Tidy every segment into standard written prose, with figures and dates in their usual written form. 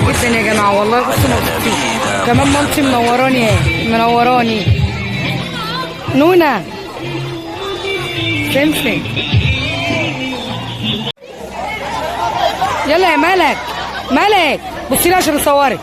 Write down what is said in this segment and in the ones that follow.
جدا يا جماعه والله. بصوا مبسوطين كمان، مامتي منوراني اهي، منوراني نونا سمسم. يلا يا ملك، ملك بصي لي عشان اصورك.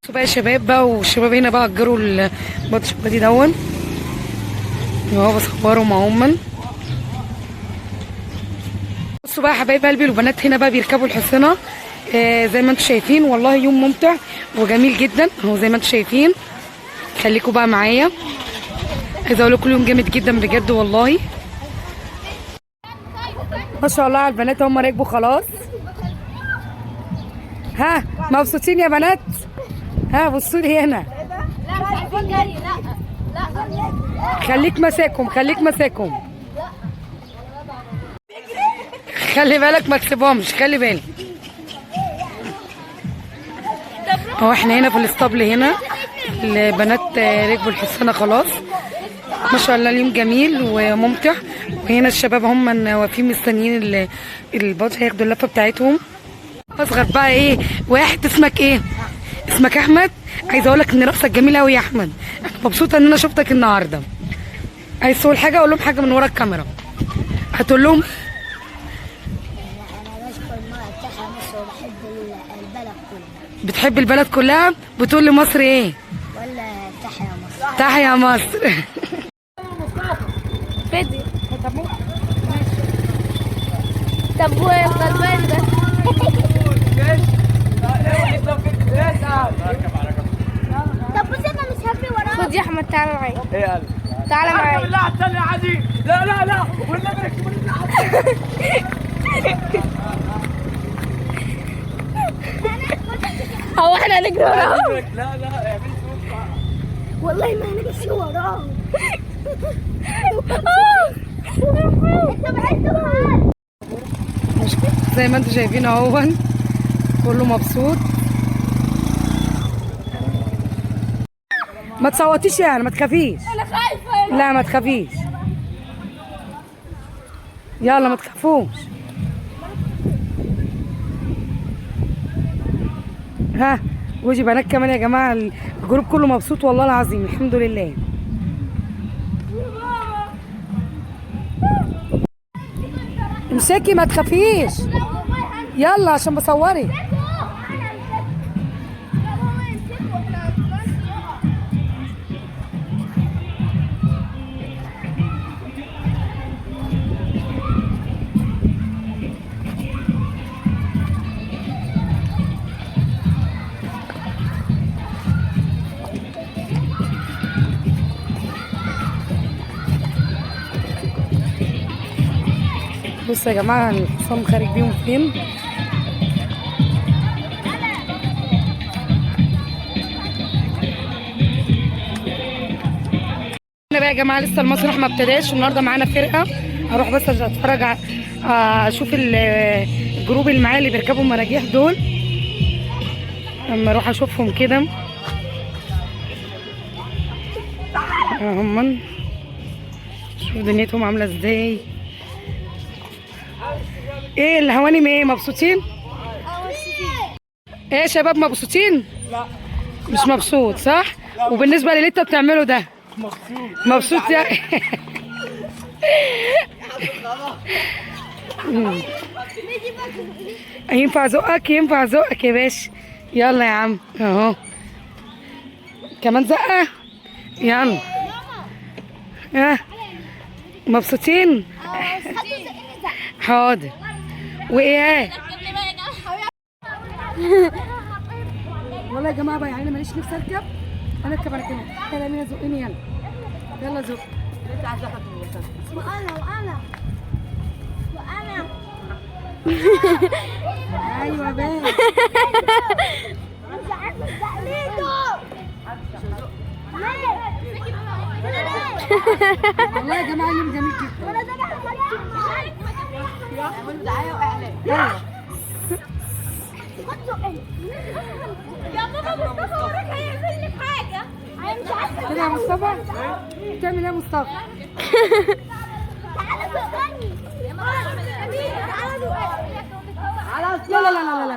بصوا بقى يا شباب بقى، والشباب هنا بقى اجروا البطش دي دون اهو، بصورهم اهما. بصوا بقى يا حبايب قلبي، البنات هنا بقى بيركبوا الحصنه زي ما انتم شايفين. والله يوم ممتع وجميل جدا اهو زي ما انتم شايفين. خليكم بقى معايا، عايزه اقول لكم اليوم جامد جدا بجد والله. ما شاء الله على البنات، هم راكبوا خلاص. ها مبسوطين يا بنات؟ ها بصوا لي هنا. خليك ماسكهم، خليك ماسكهم، خلي بالك ما تسيبهمش، خلي بالك. اهو احنا هنا في الاسطبل هنا، البنات ركبوا الحصانه خلاص. ما شاء الله اليوم جميل وممتع. وهنا الشباب هم واقفين مستنيين الباص هياخدوا اللفه بتاعتهم. اصغر بقى ايه واحد، اسمك ايه؟ اسمك احمد. عايزه اقول لك ان رقصك جميل قوي يا احمد، مبسوطه ان انا شفتك النهارده. عايز تقول حاجه؟ اقول لهم حاجه من ورا الكاميرا. هتقول لهم؟ انا بشكر منتخب مصر وبحب البلد كلها. بتحب البلد كلها؟ بتقول لمصر ايه؟ ولا تحيا مصر. تحيا مصر. فيديو. طب والغلبان ده؟ طب بص انا مش هبي وراك. خد يا احمد تعالى معايا. ايه قال؟ تعالى معايا. لا استنى عادي. لا لا لا والنبي هو احنا هنجري وراه؟ لا لا اعملي صوت. والله ما هنمشي وراه. انت بعدت زي ما انتم شايفين اهو كله مبسوط. ما تصوتيش يعني، ما تخافيش. انا خايفه. لا ما تخافيش، يلا ما تخافوش. ها وجي بنات كمان يا جماعه، الجروب كله مبسوط والله العظيم الحمد لله. امسكي ما تخافيش، يلا عشان بصوري. بصوا يا جماعه الحصان خارج بيهم فين. انا بقى يا جماعه لسه المسرح ما ابتداش، والنهارده معانا فرقه. هروح بس اتفرج اشوف الجروب اللي معايا اللي بيركبوا مراجيح دول، اما اروح اشوفهم كده هم شوف دنيتهم عامله ازاي. ايه الهوانم ايه مبسوطين؟ ايه يا شباب مبسوطين؟ لا مش مبسوط صح؟ وبالنسبه للي انت بتعمله ده مبسوط يا ينفع ذوقك؟ ينفع ذوقك يا باشا. يلا يا عم اهو كمان زقه. يلا ها مبسوطين؟ حاضر. وايه والله يا جماعه بقى يعني ماليش نفسي اركب. انا اركب انا كمان. يلا مين زقني؟ يلا يلا زق. وانا ايوه بقى. مش عارفه تقليده. والله يا جماعه يوم جميل جدا. يا ماما مصطفى وراك هيعمل لي حاجه. انا مش عارفه كده يا مصطفى بتعمل ايه يا مصطفى؟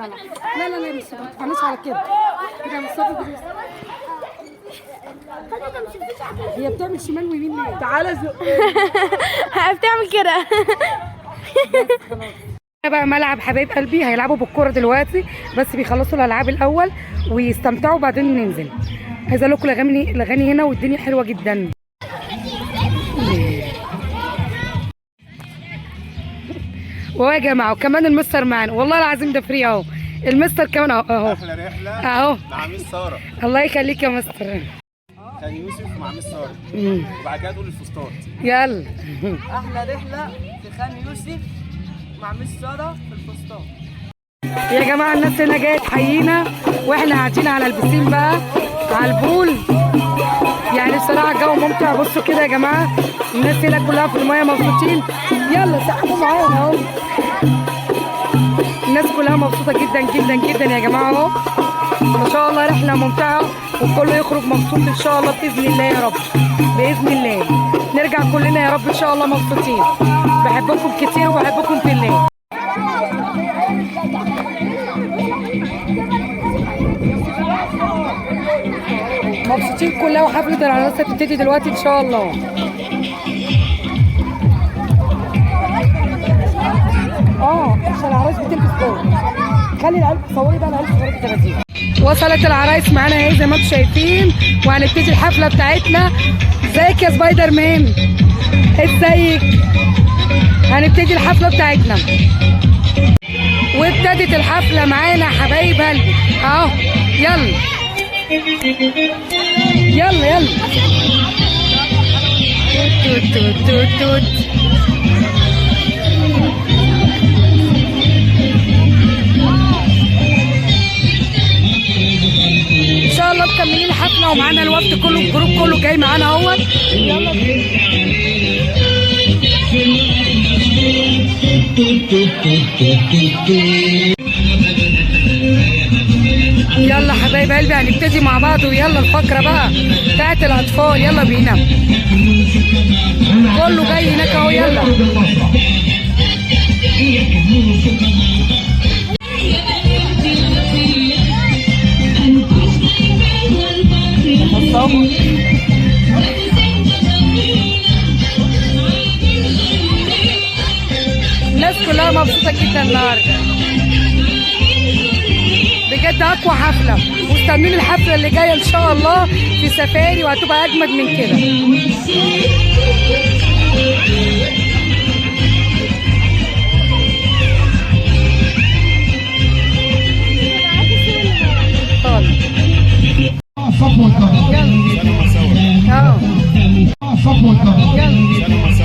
لا لا لا، مش ما تفعنيش على كده كده. مصطفى هي بتعمل شمال ويمين ليه؟ تعالى زق. بتعمل كده. بقى ملعب حبايب قلبي، هيلعبوا بالكوره دلوقتي، بس بيخلصوا الالعاب الاول ويستمتعوا وبعدين ننزل. عايزه اقول لكم الاغاني هنا والدنيا حلوه جدا. وهو يا جماعه وكمان المستر معانا، والله العظيم ده فري اهو. المستر كمان اهو. احلى رحله اهو. مع ميس ساره. الله يخليك يا مستر. كان يوسف مع ميس ساره. وبعد كده تقول الفستان. يلا. احلى رحله في خان يوسف مع مس ساره في الفستان. يا جماعه الناس هنا جايه تحيينا واحنا قاعدين على البسين بقى على البول. يعني بصراحه الجو ممتع. بصوا كده يا جماعه الناس هنا كلها في المايه مبسوطين. يلا سقفوا معايا اهو. الناس كلها مبسوطه جدا جدا جدا يا جماعه اهو. ما شاء الله رحله ممتعه وكله يخرج مبسوط ان شاء الله باذن الله يا رب. باذن الله نرجع كلنا يا رب ان شاء الله مبسوطين. بحبكم كتير وبحبكم في الله. مبسوطين كلها وحفله العروسه هتبتدي دلوقتي ان شاء الله. عشان العرايس بتلبس دول. خلي العيال تصوري بقى العيال صورت التماثيل. وصلت العرايس معانا اهي زي ما انتم شايفين وهنبتدي الحفله بتاعتنا. ازيك يا سبايدر مان؟ ازيك؟ هنبتدي الحفله بتاعتنا وابتدت الحفله معانا حبايب قلبي اهو. يلا يلا يلا توت توت توت توت. ان شاء الله مكملين الحفله ومعانا الوفد كله، الجروب كله جاي معانا اهوت. يلا يلا حبايب قلبي هنبتدي مع بعض ويلا الفقره بقى بتاعت الاطفال. يلا بينا كله جاي هناك اهو. يلا الناس كلها مبسوطه جدا النهارده بجد. اقوى حفله واستنوني الحفله اللي جايه ان شاء الله في سفاري وهتبقى اجمد من كده. يلا. يلا.